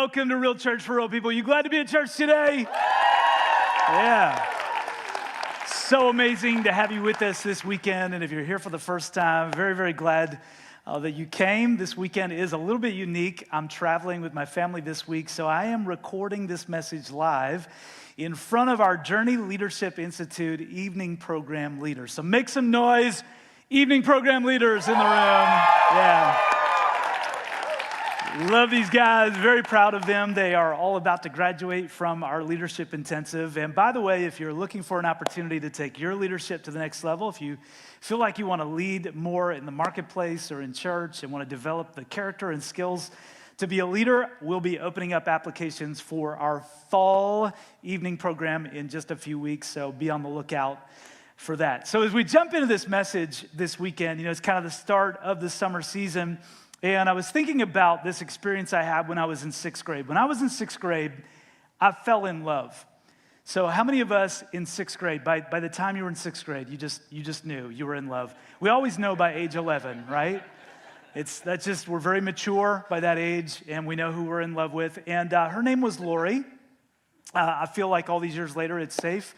welcome to Real Church for Real People. You glad to be at church today? Yeah. So amazing to have you with us this weekend. And if you're here for the first time, very, very glad that you came. This weekend is a little bit unique. I'm traveling with my family this week, so I am recording this message live in front of our Journey Leadership Institute evening program leaders. So make some noise, evening program leaders in the room. Yeah. Love these guys, very proud of them. They are all about to graduate from our leadership intensive. And by the way, if you're looking for an opportunity to take your leadership to the next level, if you feel like you want to lead more in the marketplace or in church and want to develop the character and skills to be a leader, we'll be opening up applications for our fall evening program in just a few weeks. So be on the lookout for that. So as we jump into this message this weekend, it's kind of the start of the summer season. And I was thinking about this experience I had when I was in sixth grade. When I was in sixth grade, I fell in love. So how many of us in sixth grade, by the time you were in sixth grade, you just knew you were in love? We always know by age 11, right? We're very mature by that age, and we know who we're in love with. And her name was Lori. I feel like all these years later, it's safe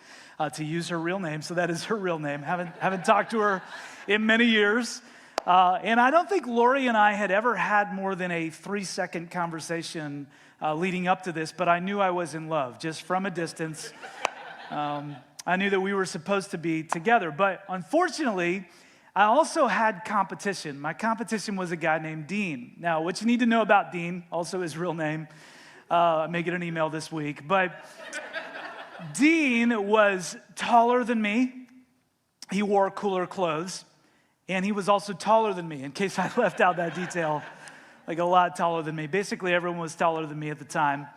to use her real name. So that is her real name. Haven't talked to her in many years. And I don't think Lori and I had ever had more than a 3-second conversation leading up to this, but I knew I was in love just from a distance. I knew that we were supposed to be together, but unfortunately, I also had competition. My competition was a guy named Dean. Now, what you need to know about Dean, also his real name, I may get an email this week, but Dean was taller than me. He wore cooler clothes. And he was also taller than me, in case I left out that detail, like a lot taller than me. Basically, everyone was taller than me at the time.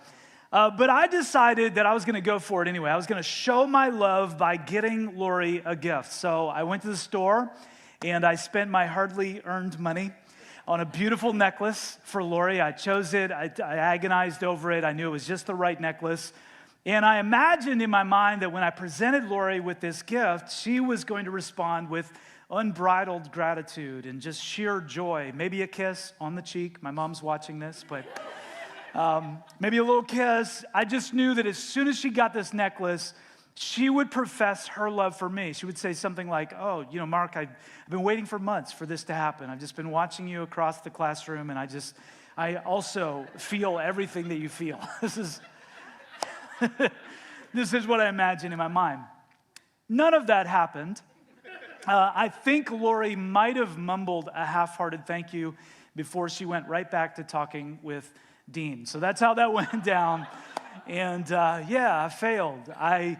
But I decided that I was going to go for it anyway. I was going to show my love by getting Lori a gift. So I went to the store, and I spent my hardly earned money on a beautiful necklace for Lori. I chose it. I agonized over it. I knew it was just the right necklace. And I imagined in my mind that when I presented Lori with this gift, she was going to respond with unbridled gratitude and just sheer joy. Maybe a kiss on the cheek. My mom's watching this, but maybe a little kiss. I just knew that as soon as she got this necklace, she would profess her love for me. She would say something like, "Oh, Mark, I've been waiting for months for this to happen. I've just been watching you across the classroom, and I also feel everything that you feel." This is what I imagine in my mind. None of that happened. I think Lori might have mumbled a half-hearted thank you before she went right back to talking with Dean. So that's how that went down. And I failed. I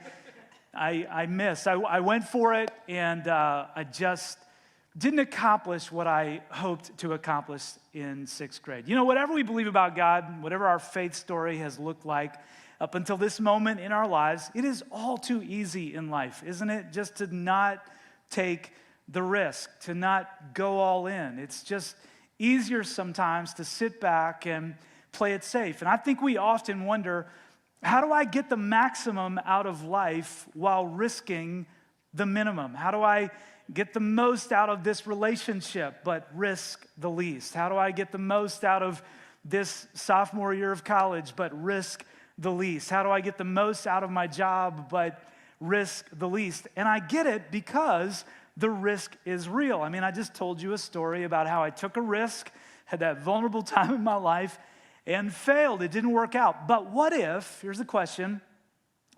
missed. I went for it, and I just didn't accomplish what I hoped to accomplish in sixth grade. Whatever we believe about God, whatever our faith story has looked like up until this moment in our lives, it is all too easy in life, isn't it? Just to not take the risk, to not go all in. It's just easier sometimes to sit back and play it safe. And I think we often wonder, how do I get the maximum out of life while risking the minimum? How do I get the most out of this relationship but risk the least? How do I get the most out of this sophomore year of college but risk the least? How do I get the most out of my job but risk the least? And I get it because the risk is real. I just told you a story about how I took a risk, had that vulnerable time in my life, and failed. It didn't work out. But what if, here's the question,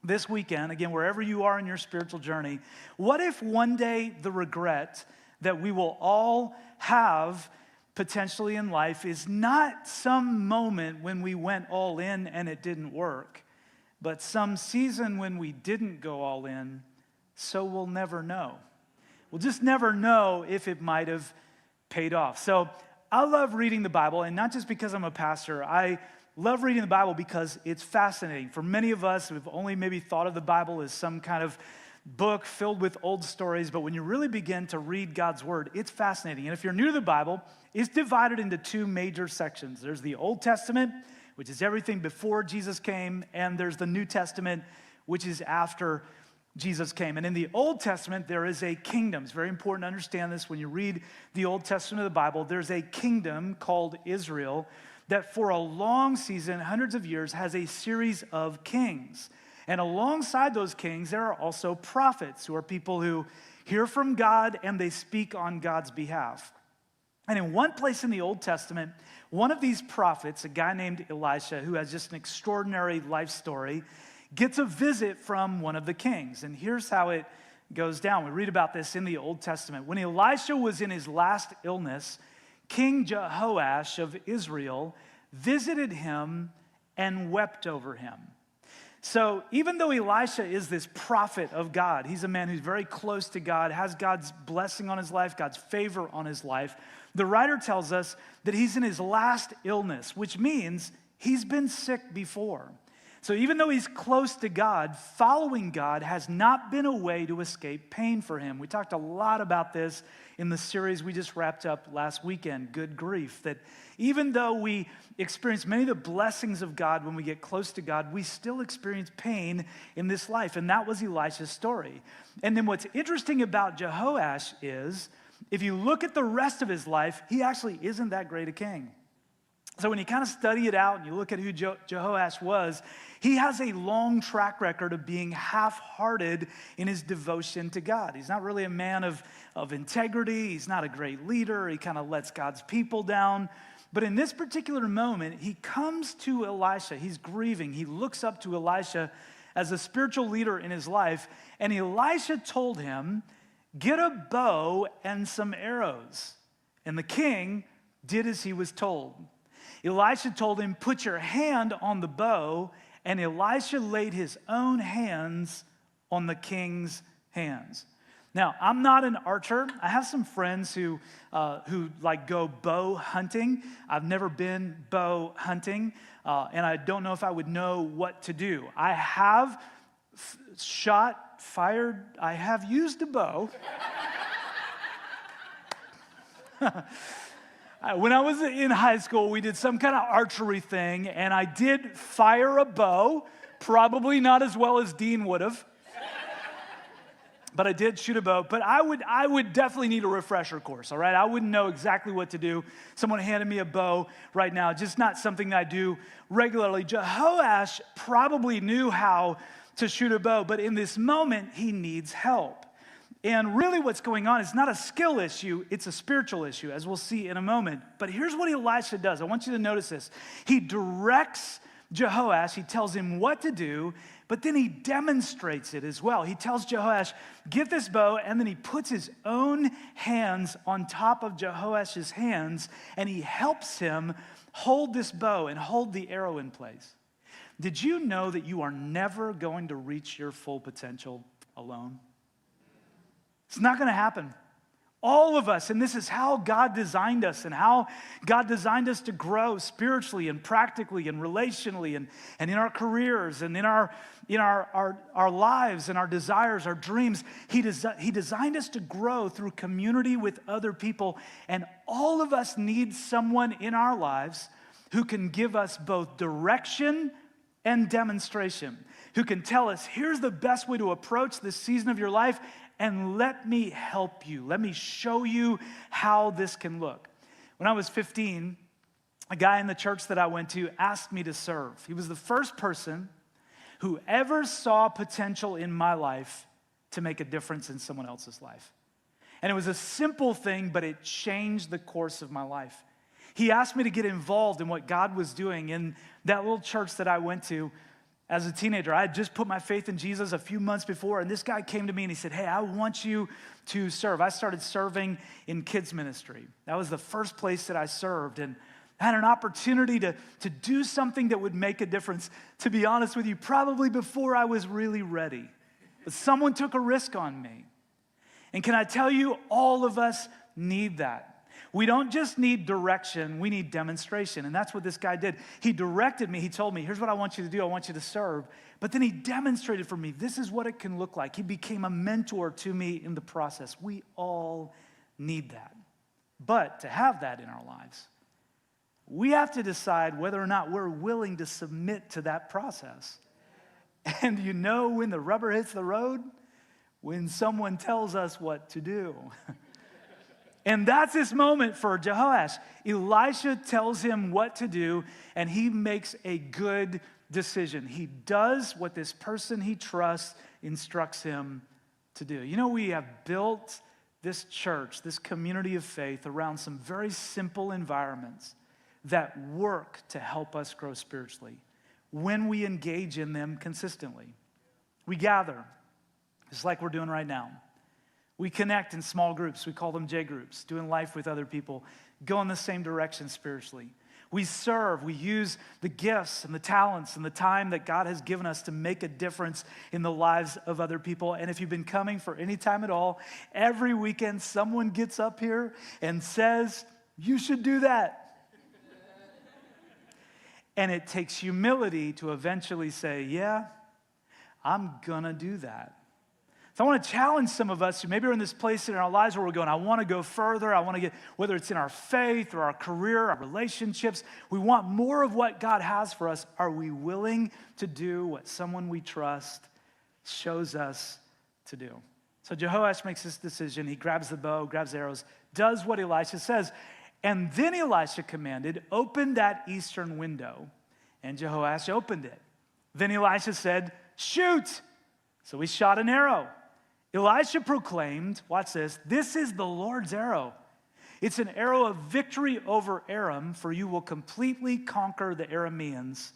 this weekend, again, wherever you are in your spiritual journey, what if one day the regret that we will all have potentially in life is not some moment when we went all in and it didn't work, but some season when we didn't go all in, so we'll never know. We'll just never know if it might have paid off. So I love reading the Bible, and not just because I'm a pastor. I love reading the Bible because it's fascinating. For many of us, we've only maybe thought of the Bible as some kind of book filled with old stories, but when you really begin to read God's Word, it's fascinating. And if you're new to the Bible, it's divided into 2 major sections. There's the Old Testament, which is everything before Jesus came, and there's the New Testament, which is after Jesus came. And in the Old Testament, there is a kingdom. It's very important to understand this. When you read the Old Testament of the Bible, there's a kingdom called Israel that for a long season, hundreds of years, has a series of kings. And alongside those kings, there are also prophets, who are people who hear from God and they speak on God's behalf. And in one place in the Old Testament, one of these prophets, a guy named Elisha, who has just an extraordinary life story, gets a visit from one of the kings. And here's how it goes down. We read about this in the Old Testament. When Elisha was in his last illness, King Jehoash of Israel visited him and wept over him. So even though Elisha is this prophet of God, he's a man who's very close to God, has God's blessing on his life, God's favor on his life, the writer tells us that he's in his last illness, which means he's been sick before. So even though he's close to God, following God has not been a way to escape pain for him. We talked a lot about this in the series we just wrapped up last weekend, Good Grief, that even though we experience many of the blessings of God when we get close to God, we still experience pain in this life. And that was Elisha's story. And then what's interesting about Jehoash is, if you look at the rest of his life, he actually isn't that great a king. So when you kind of study it out and you look at who Jehoash was, he has a long track record of being half-hearted in his devotion to God. He's not really a man of integrity. He's not a great leader. He kind of lets God's people down. But in this particular moment, he comes to Elisha. He's grieving. He looks up to Elisha as a spiritual leader in his life. And Elisha told him, "Get a bow and some arrows." And the king did as he was told. Elisha told him, "Put your hand on the bow," and Elisha laid his own hands on the king's hands. Now, I'm not an archer. I have some friends who like go bow hunting. I've never been bow hunting, and I don't know if I would know what to do. I have fired, I have used a bow. When I was in high school, we did some kind of archery thing, and I did fire a bow, probably not as well as Dean would have, but I did shoot a bow. But I would definitely need a refresher course, all right? I wouldn't know exactly what to do. Someone handed me a bow right now, just not something that I do regularly. Jehoash probably knew how to shoot a bow, but in this moment, he needs help. And really what's going on is not a skill issue, it's a spiritual issue, as we'll see in a moment. But here's what Elisha does. I want you to notice this. He directs Jehoash, he tells him what to do, but then he demonstrates it as well. He tells Jehoash, "Get this bow," and then he puts his own hands on top of Jehoash's hands, and he helps him hold this bow and hold the arrow in place. Did you know that you are never going to reach your full potential alone? It's not going to happen. All of us, and this is how God designed us and how God designed us to grow spiritually and practically and relationally and in our careers and in our lives and our desires, our dreams. He designed us to grow through community with other people, and all of us need someone in our lives who can give us both direction and demonstration, who can tell us, here's the best way to approach this season of your life, and let me help you. Let me show you how this can look. When I was 15, a guy in the church that I went to asked me to serve. He was the first person who ever saw potential in my life to make a difference in someone else's life. And it was a simple thing, but it changed the course of my life. He asked me to get involved in what God was doing in that little church that I went to. As a teenager, I had just put my faith in Jesus a few months before, and this guy came to me and he said, "Hey, I want you to serve." I started serving in kids ministry. That was the first place that I served, and I had an opportunity to do something that would make a difference, to be honest with you, probably before I was really ready. But someone took a risk on me. And can I tell you, all of us need that. We don't just need direction, we need demonstration. And that's what this guy did. He directed me. He told me, here's what I want you to do. I want you to serve. But then he demonstrated for me, this is what it can look like. He became a mentor to me in the process. We all need that. But to have that in our lives, we have to decide whether or not we're willing to submit to that process. And you know when the rubber hits the road? When someone tells us what to do. And that's this moment for Jehoash. Elisha tells him what to do, and he makes a good decision. He does what this person he trusts instructs him to do. You know, we have built this church, this community of faith, around some very simple environments that work to help us grow spiritually when we engage in them consistently. We gather, just like we're doing right now. We connect in small groups. We call them J groups, doing life with other people, go in the same direction spiritually. We serve. We use the gifts and the talents and the time that God has given us to make a difference in the lives of other people. And if you've been coming for any time at all, every weekend someone gets up here and says, you should do that. And it takes humility to eventually say, yeah, I'm gonna do that. So I want to challenge some of us who maybe are in this place in our lives where we're going, I want to go further. I want to get, whether it's in our faith or our career, our relationships, we want more of what God has for us. Are we willing to do what someone we trust shows us to do? So Jehoash makes this decision. He grabs the bow, grabs arrows, does what Elisha says. And then Elisha commanded, open that eastern window. And Jehoash opened it. Then Elisha said, shoot. So he shot an arrow. Elisha proclaimed, watch this is the Lord's arrow. It's an arrow of victory over Aram, for you will completely conquer the Arameans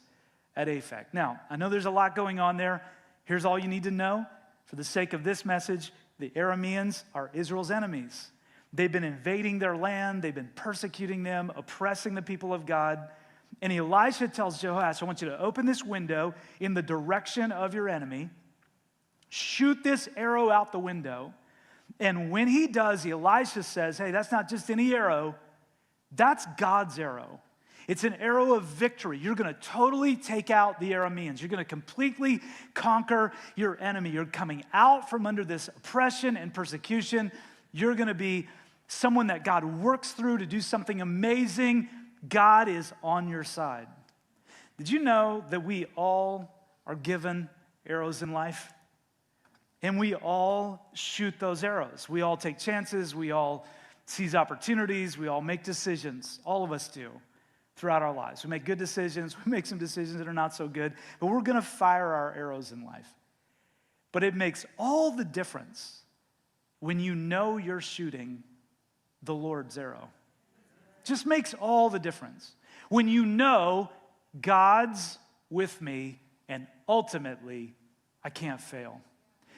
at Aphek. Now, I know there's a lot going on there. Here's all you need to know. For the sake of this message, the Arameans are Israel's enemies. They've been invading their land. They've been persecuting them, oppressing the people of God. And Elisha tells Jehoash, I want you to open this window in the direction of your enemy. Shoot this arrow out the window. And when he does, Elisha says, hey, that's not just any arrow. That's God's arrow. It's an arrow of victory. You're going to totally take out the Arameans. You're going to completely conquer your enemy. You're coming out from under this oppression and persecution. You're going to be someone that God works through to do something amazing. God is on your side. Did you know that we all are given arrows in life? And we all shoot those arrows. We all take chances. We all seize opportunities. We all make decisions. All of us do throughout our lives. We make good decisions. We make some decisions that are not so good. But we're going to fire our arrows in life. But it makes all the difference when you know you're shooting the Lord's arrow. Just makes all the difference. When you know God's with me and ultimately I can't fail.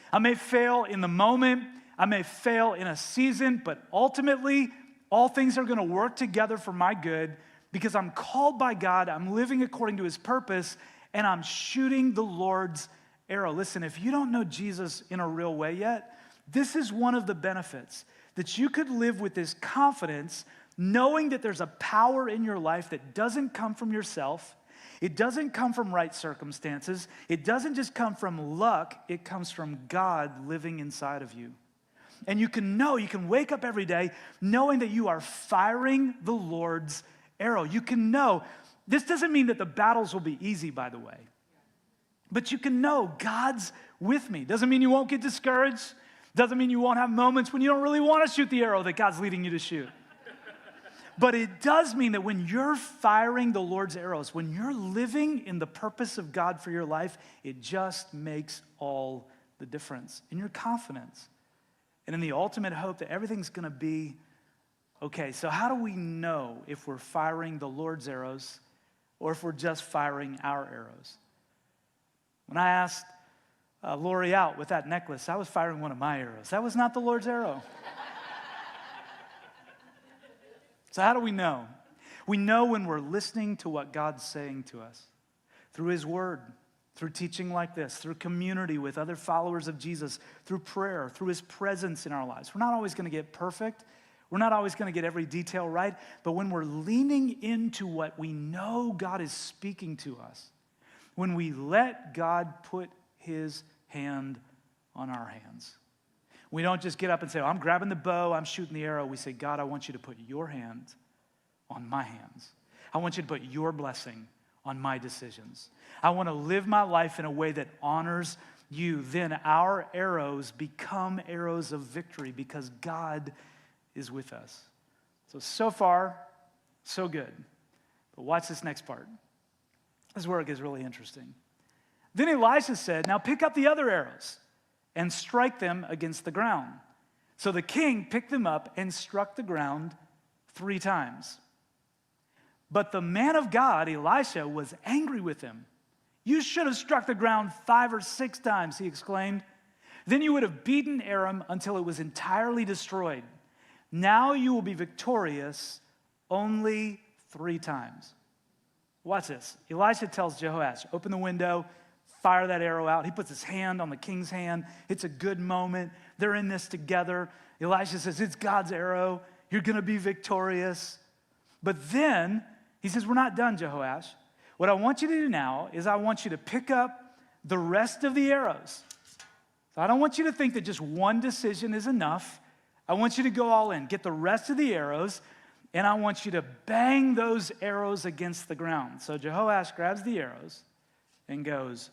I may fail in the moment, I may fail in a season, but ultimately, all things are going to work together for my good because I'm called by God, I'm living according to his purpose, and I'm shooting the Lord's arrow. Listen, if you don't know Jesus in a real way yet, this is one of the benefits, that you could live with this confidence, knowing that there's a power in your life that doesn't come from yourself. It doesn't come from right circumstances. It doesn't just come from luck. It comes from God living inside of you. And you can know, you can wake up every day knowing that you are firing the Lord's arrow. You can know. This doesn't mean that the battles will be easy, by the way. But you can know God's with me. Doesn't mean you won't get discouraged. Doesn't mean you won't have moments when you don't really want to shoot the arrow that God's leading you to shoot. But it does mean that when you're firing the Lord's arrows, when you're living in the purpose of God for your life, it just makes all the difference in your confidence and in the ultimate hope that everything's going to be okay. So how do we know if we're firing the Lord's arrows or if we're just firing our arrows? When I asked Lori out with that necklace, I was firing one of my arrows. That was not the Lord's arrow. So how do we know? We know when we're listening to what God's saying to us through his word, through teaching like this, through community with other followers of Jesus, through prayer, through his presence in our lives. We're not always going to get perfect. We're not always going to get every detail right. But when we're leaning into what we know God is speaking to us, when we let God put his hand on our hands, we don't just get up and say, oh, I'm grabbing the bow, I'm shooting the arrow. We say, God, I want you to put your hand on my hands. I want you to put your blessing on my decisions. I want to live my life in a way that honors you. Then our arrows become arrows of victory because God is with us. So far, so good. But watch this next part. This is where it gets really interesting. Then Elisha said, now pick up the other arrows and strike them against the ground. So the king picked them up and struck the ground 3 times. But the man of God, Elisha, was angry with him. You should have struck the ground 5 or 6 times, he exclaimed. Then you would have beaten Aram until it was entirely destroyed. Now you will be victorious only 3 times. Watch this. Elisha tells Jehoash, open the window, fire that arrow out. He puts his hand on the king's hand. It's a good moment. They're in this together. Elisha says, it's God's arrow. You're going to be victorious. But then he says, we're not done, Jehoash. What I want you to do now is I want you to pick up the rest of the arrows. So I don't want you to think that just one decision is enough. I want you to go all in. Get the rest of the arrows, and I want you to bang those arrows against the ground. So Jehoash grabs the arrows and goes,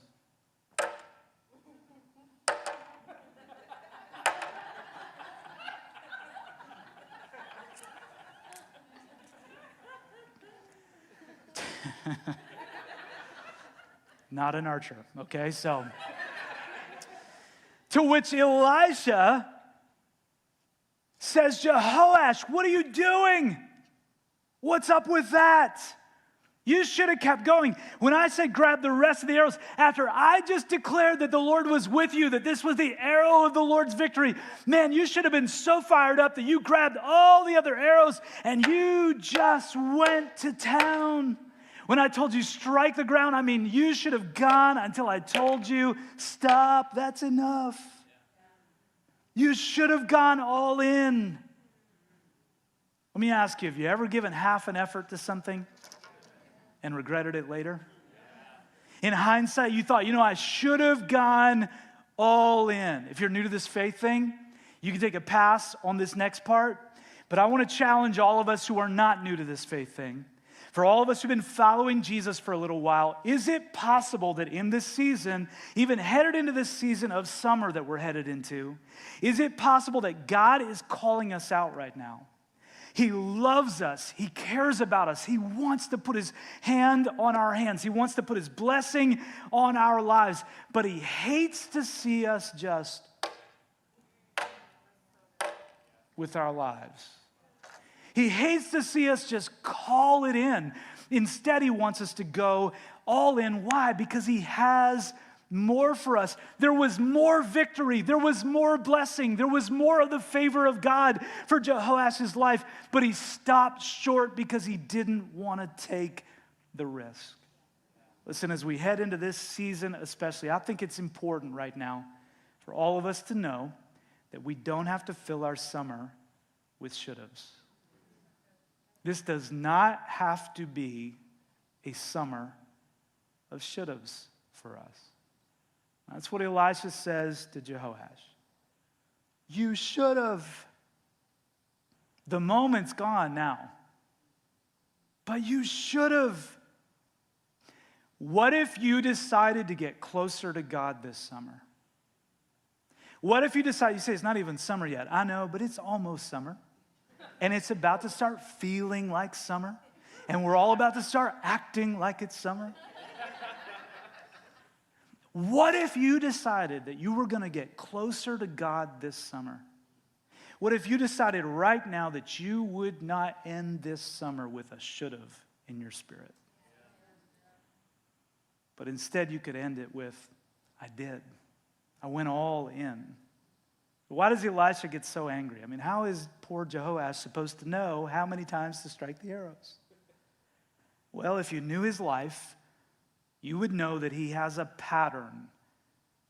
not an archer, okay? So, to which Elisha says, Jehoash, what are you doing? What's up with that? You should have kept going. When I said grab the rest of the arrows, after I just declared that the Lord was with you, that this was the arrow of the Lord's victory, man, you should have been so fired up that you grabbed all the other arrows and you just went to town. When I told you strike the ground, I mean, you should have gone until I told you, stop, that's enough. You should have gone all in. Let me ask you, have you ever given half an effort to something and regretted it later? In hindsight, you thought, I should have gone all in. If you're new to this faith thing, you can take a pass on this next part. But I want to challenge all of us who are not new to this faith thing. For all of us who've been following Jesus for a little while, is it possible that in this season, even headed into this season of summer that we're headed into, is it possible that God is calling us out right now? He loves us. He cares about us. He wants to put his hand on our hands. He wants to put his blessing on our lives. But he hates to see us just with our lives. He hates to see us just call it in. Instead, he wants us to go all in. Why? Because he has more for us. There was more victory. There was more blessing. There was more of the favor of God for Jehoash's life. But he stopped short because he didn't want to take the risk. Listen, as we head into this season especially, I think it's important right now for all of us to know that we don't have to fill our summer with should-haves. This does not have to be a summer of should-haves for us. That's what Elisha says to Jehoash. You should have. The moment's gone now. But you should have. What if you decided to get closer to God this summer? What if you say it's not even summer yet? I know, but it's almost summer. And it's about to start feeling like summer. And we're all about to start acting like it's summer. What if you decided that you were going to get closer to God this summer? What if you decided right now that you would not end this summer with a should-have in your spirit? But instead you could end it with, I did. I went all in. Why does Elisha get so angry? I mean, how is poor Jehoash supposed to know how many times to strike the arrows? Well, if you knew his life, you would know that he has a pattern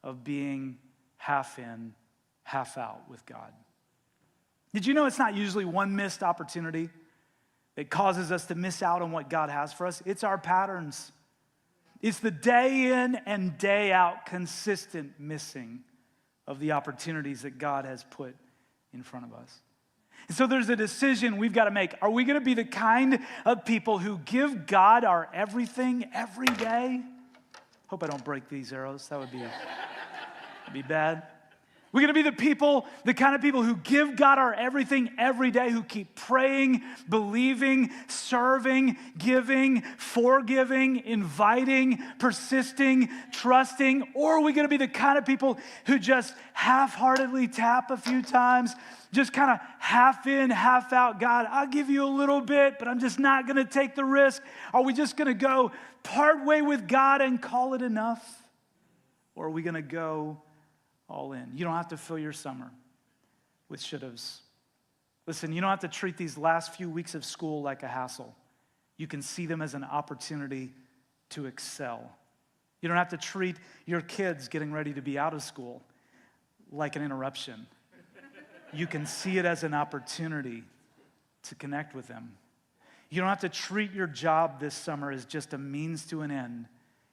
of being half in, half out with God. Did you know it's not usually one missed opportunity that causes us to miss out on what God has for us? It's our patterns. It's the day in and day out consistent missing of the opportunities that God has put in front of us. And so there's a decision we've got to make. Are we going to be the kind of people who give God our everything every day? Hope I don't break these arrows. That would be bad. We're going to be the kind of people who give God our everything every day, who keep praying, believing, serving, giving, forgiving, inviting, persisting, trusting? Or are we going to be the kind of people who just half-heartedly tap a few times, just kind of half in, half out? God, I'll give you a little bit, but I'm just not going to take the risk. Are we just going to go part way with God and call it enough? Or are we going to go all in? You don't have to fill your summer with should-haves. Listen, you don't have to treat these last few weeks of school like a hassle. You can see them as an opportunity to excel. You don't have to treat your kids getting ready to be out of school like an interruption. You can see it as an opportunity to connect with them. You don't have to treat your job this summer as just a means to an end.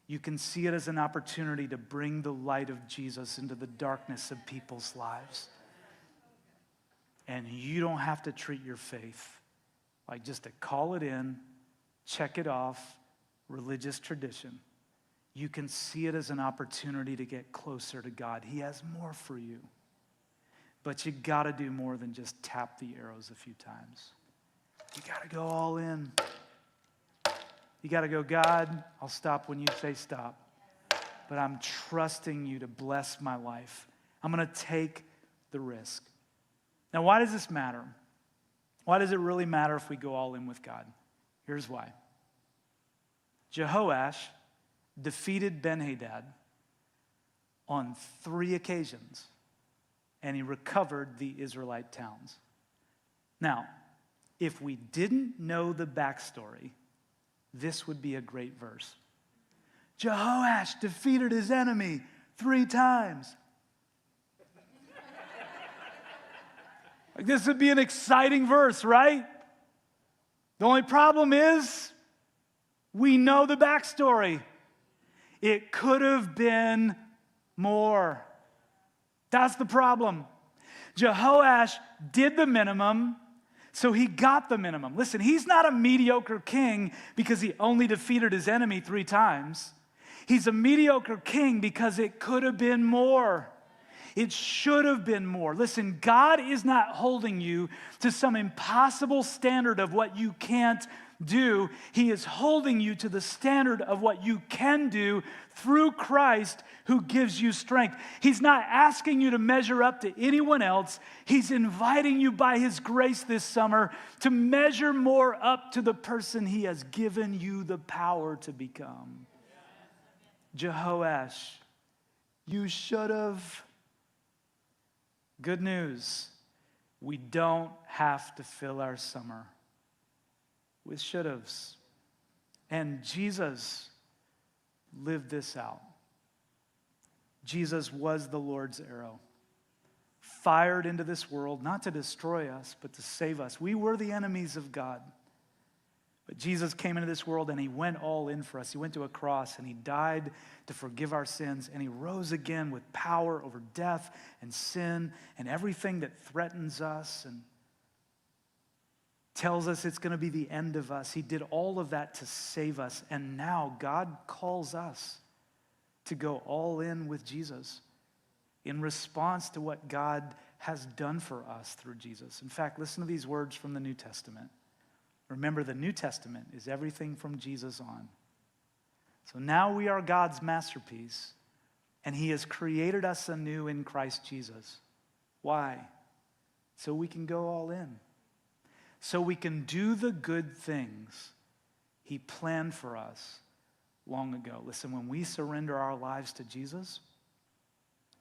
You can see it as an opportunity to bring the light of Jesus into the darkness of people's lives. And you don't have to treat your faith like just a call it in, check it off, religious tradition. You can see it as an opportunity to get closer to God. He has more for you. But you got to do more than just tap the arrows a few times. You got to go all in. You got to go, God, I'll stop when you say stop. But I'm trusting you to bless my life. I'm going to take the risk. Now, why does this matter? Why does it really matter if we go all in with God? Here's why. Jehoash defeated Ben-Hadad on 3 occasions, and he recovered the Israelite towns. Now, if we didn't know the backstory, this would be a great verse. Jehoash defeated his enemy 3 times. Like, this would be an exciting verse, right? The only problem is we know the backstory. It could have been more. That's the problem. Jehoash did the minimum, so he got the minimum. Listen, he's not a mediocre king because he only defeated his enemy 3 times. He's a mediocre king because it could have been more. It should have been more. Listen, God is not holding you to some impossible standard of what you can't do. He is holding you to the standard of what you can do through Christ who gives you strength. He's not asking you to measure up to anyone else. He's inviting you by his grace this summer to measure more up to the person he has given you the power to become. Jehoash, you should have. Good news, we don't have to fill our summer with should-haves. And Jesus lived this out. Jesus was the Lord's arrow, fired into this world, not to destroy us, but to save us. We were the enemies of God. But Jesus came into this world and he went all in for us. He went to a cross and he died to forgive our sins, and he rose again with power over death and sin and everything that threatens us and tells us it's going to be the end of us. He did all of that to save us. And now God calls us to go all in with Jesus in response to what God has done for us through Jesus. In fact, listen to these words from the New Testament. Remember, the New Testament is everything from Jesus on. So now we are God's masterpiece, and he has created us anew in Christ Jesus. Why? So we can go all in. So we can do the good things he planned for us long ago. Listen, when we surrender our lives to Jesus,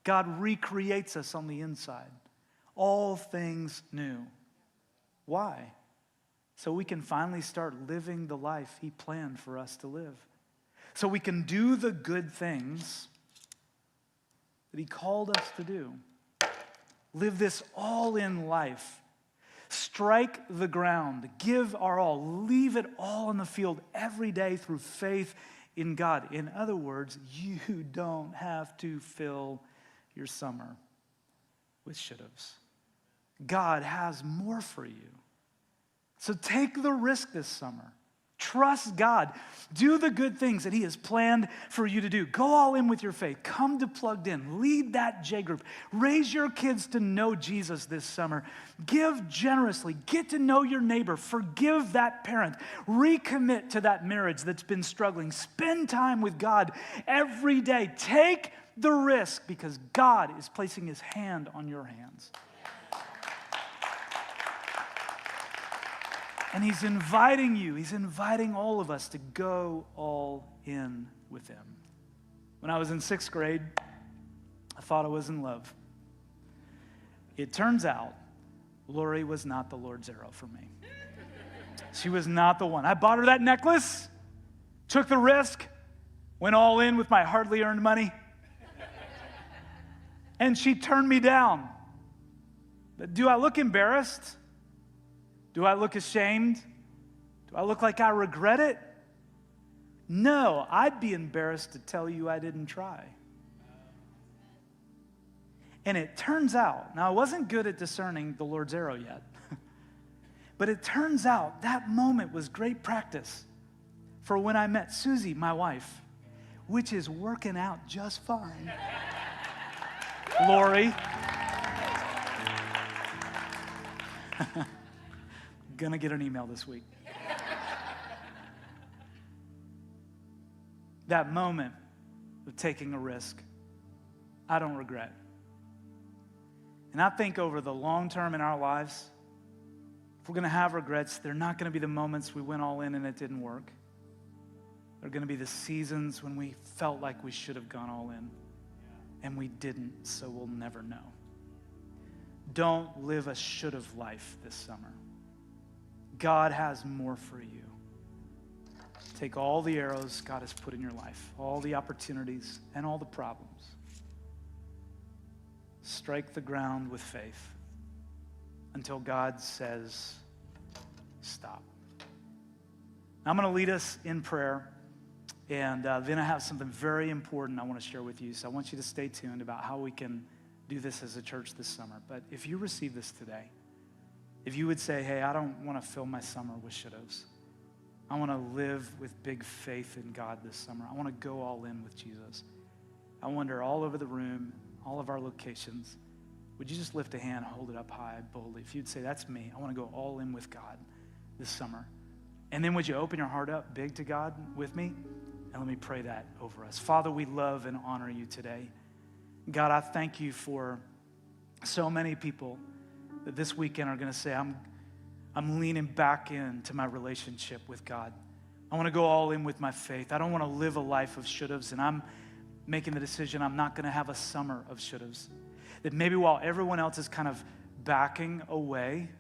God recreates us on the inside. All things new. Why? So we can finally start living the life he planned for us to live. So we can do the good things that he called us to do. Live this all-in life. Strike the ground. Give our all. Leave it all on the field every day through faith in God. In other words, you don't have to fill your summer with should-haves. God has more for you. So take the risk this summer. Trust God. Do the good things that he has planned for you to do. Go all in with your faith. Come to Plugged In. Lead that J group. Raise your kids to know Jesus this summer. Give generously. Get to know your neighbor. Forgive that parent. Recommit to that marriage that's been struggling. Spend time with God every day. Take the risk because God is placing his hand on your hands. And he's inviting you, he's inviting all of us to go all in with him. When I was in 6th grade, I thought I was in love. It turns out, Lori was not the Lord's arrow for me. She was not the one. I bought her that necklace, took the risk, went all in with my hardly earned money, and she turned me down. But do I look embarrassed? Do I look ashamed? Do I look like I regret it? No, I'd be embarrassed to tell you I didn't try. And it turns out, now I wasn't good at discerning the Lord's arrow yet, but it turns out that moment was great practice for when I met Susie, my wife, which is working out just fine. Lori. Gonna get an email this week. That moment of taking a risk, I don't regret. And I think over the long term in our lives, if we're gonna have regrets, they're not gonna be the moments we went all in and it didn't work. They're gonna be the seasons when we felt like we should have gone all in and we didn't, so we'll never know. Don't live a should have life this summer. God has more for you. Take all the arrows God has put in your life, all the opportunities and all the problems. Strike the ground with faith until God says, stop. I'm going to lead us in prayer, and then I have something very important I want to share with you. So I want you to stay tuned about how we can do this as a church this summer. But if you receive this today, if you would say, hey, I don't want to fill my summer with should-haves. I want to live with big faith in God this summer. I want to go all in with Jesus. I wonder all over the room, all of our locations, would you just lift a hand, hold it up high, boldly? If you'd say, that's me. I want to go all in with God this summer. And then would you open your heart up big to God with me? And let me pray that over us. Father, we love and honor you today. God, I thank you for so many people that this weekend are going to say, I'm leaning back into my relationship with God. I want to go all in with my faith. I don't want to live a life of should-haves, and I'm making the decision I'm not going to have a summer of should-haves. That maybe while everyone else is kind of backing away,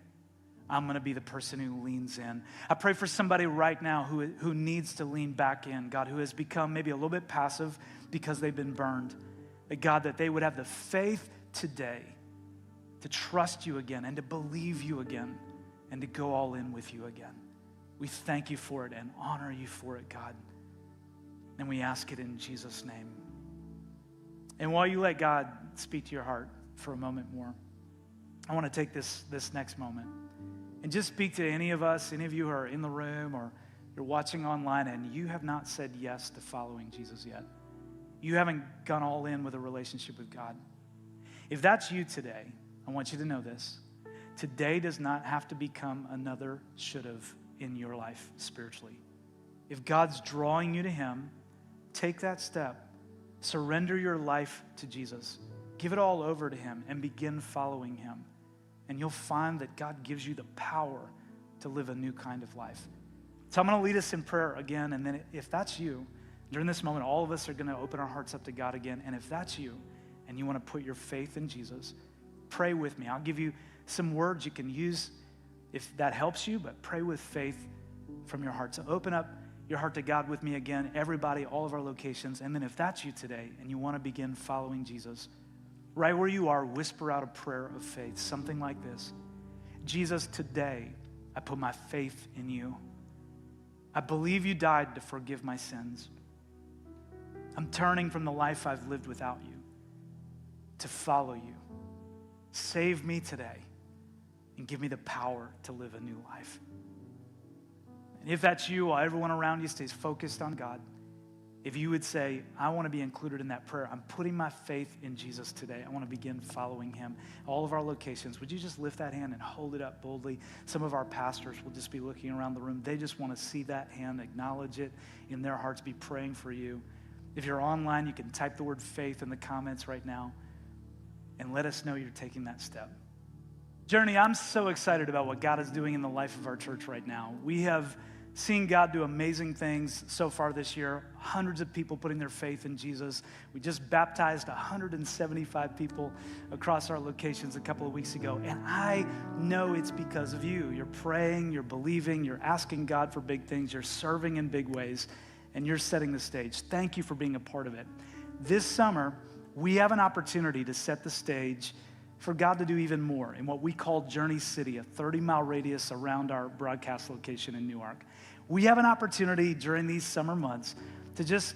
I'm going to be the person who leans in. I pray for somebody right now who needs to lean back in, God, who has become maybe a little bit passive because they've been burned. That God, that they would have the faith today to trust you again and to believe you again and to go all in with you again. We thank you for it and honor you for it, God. And we ask it in Jesus' name. And while you let God speak to your heart for a moment more, I want to take this next moment and just speak to any of us, any of you who are in the room or you're watching online and you have not said yes to following Jesus yet. You haven't gone all in with a relationship with God. If that's you today, I want you to know this. Today does not have to become another should-have in your life spiritually. If God's drawing you to him, take that step. Surrender your life to Jesus. Give it all over to him and begin following him. And you'll find that God gives you the power to live a new kind of life. So I'm going to lead us in prayer again. And then if that's you, during this moment, all of us are going to open our hearts up to God again. And if that's you and you want to put your faith in Jesus, pray with me. I'll give you some words you can use if that helps you, but pray with faith from your heart. So open up your heart to God with me again, everybody, all of our locations. And then if that's you today and you want to begin following Jesus, right where you are, whisper out a prayer of faith, something like this. Jesus, today I put my faith in you. I believe you died to forgive my sins. I'm turning from the life I've lived without you to follow you. Save me today and give me the power to live a new life. And if that's you, while everyone around you stays focused on God, if you would say, I want to be included in that prayer, I'm putting my faith in Jesus today. I want to begin following him. All of our locations, would you just lift that hand and hold it up boldly? Some of our pastors will just be looking around the room. They just want to see that hand, acknowledge it in their hearts, be praying for you. If you're online, you can type the word faith in the comments right now and let us know you're taking that step. Journey, I'm so excited about what God is doing in the life of our church right now. We have seen God do amazing things so far this year. Hundreds of people putting their faith in Jesus. We just baptized 175 people across our locations a couple of weeks ago. And I know it's because of you. You're praying, you're believing, you're asking God for big things, you're serving in big ways, and you're setting the stage. Thank you for being a part of it. This summer, we have an opportunity to set the stage for God to do even more in what we call Journey City, a 30-mile radius around our broadcast location in Newark. We have an opportunity during these summer months to just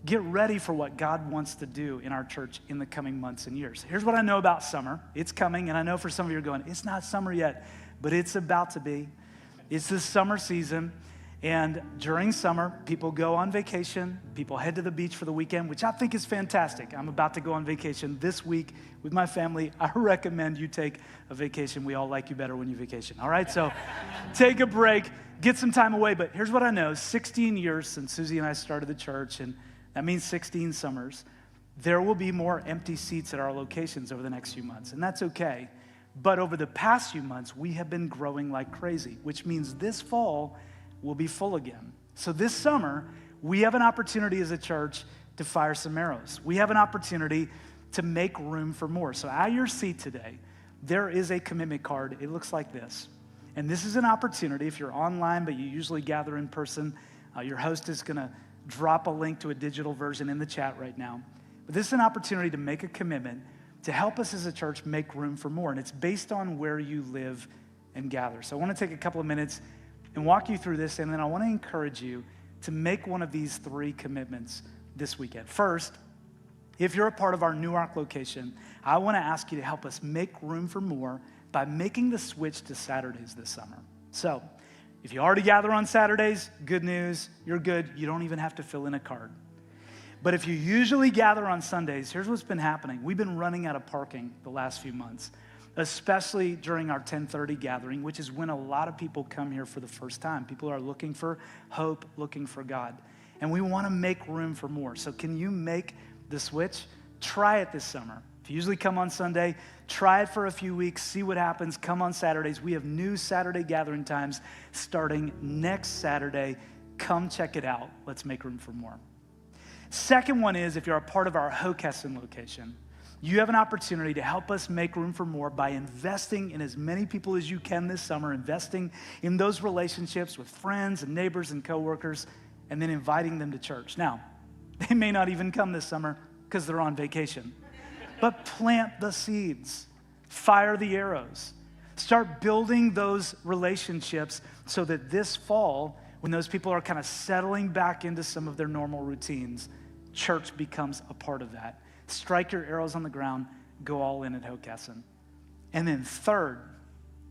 get ready for what God wants to do in our church in the coming months and years. Here's what I know about summer. It's coming, and I know for some of you are going, it's not summer yet, but it's about to be. It's the summer season, and during summer, people go on vacation. People head to the beach for the weekend, which I think is fantastic. I'm about to go on vacation this week with my family. I recommend you take a vacation. We all like you better when you vacation, all right? So take a break, get some time away. But here's what I know. 16 years since Susie and I started the church, and that means 16 summers. There will be more empty seats at our locations over the next few months, and that's okay. But over the past few months, we have been growing like crazy, which means this fall, will be full again. So this summer, we have an opportunity as a church to fire some arrows. We have an opportunity to make room for more. So at your seat today, there is a commitment card. It looks like this. And this is an opportunity. If you're online, but you usually gather in person, your host is going to drop a link to a digital version in the chat right now. But this is an opportunity to make a commitment to help us as a church make room for more. And it's based on where you live and gather. So I want to take a couple of minutes and walk you through this, and then I want to encourage you to make one of these 3 commitments this weekend. First, if you're a part of our Newark location, I want to ask you to help us make room for more by making the switch to Saturdays this summer. So, if you already gather on Saturdays, good news, you're good. You don't even have to fill in a card. But if you usually gather on Sundays, here's what's been happening. We've been running out of parking the last few months, especially during our 10:30 gathering, which is when a lot of people come here for the first time. People are looking for hope, looking for God. And we want to make room for more. So can you make the switch? Try it this summer. If you usually come on Sunday, try it for a few weeks, see what happens. Come on Saturdays. We have new Saturday gathering times starting next Saturday. Come check it out. Let's make room for more. Second one is, if you're a part of our Hockessin location, you have an opportunity to help us make room for more by investing in as many people as you can this summer, investing in those relationships with friends and neighbors and coworkers, and then inviting them to church. Now, they may not even come this summer because they're on vacation, but plant the seeds, fire the arrows, start building those relationships so that this fall, when those people are kind of settling back into some of their normal routines, church becomes a part of that. Strike your arrows on the ground, go all in at Hockessin. And then third,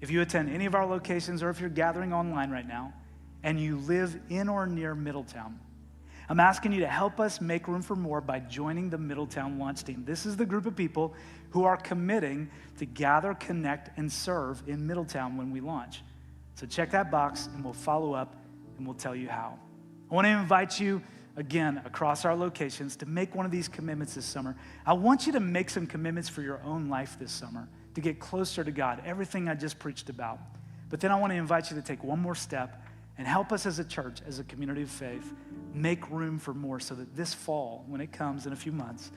if you attend any of our locations or if you're gathering online right now and you live in or near Middletown, I'm asking you to help us make room for more by joining the Middletown launch team. This is the group of people who are committing to gather, connect, and serve in Middletown when we launch. So check that box and we'll follow up and we'll tell you how. I want to invite you again, across our locations, to make one of these commitments this summer. I want you to make some commitments for your own life this summer to get closer to God, everything I just preached about. But then I want to invite you to take one more step and help us as a church, as a community of faith, make room for more so that this fall, when it comes in a few months,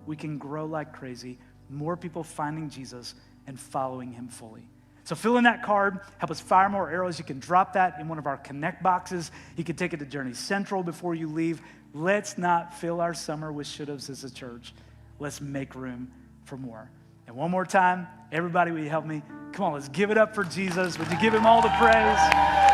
we can grow like crazy, more people finding Jesus and following him fully. So fill in that card, help us fire more arrows. You can drop that in one of our Connect boxes. You can take it to Journey Central before you leave. Let's not fill our summer with should-haves as a church. Let's make room for more. And one more time, everybody, will you help me? Come on, let's give it up for Jesus. Would you give him all the praise?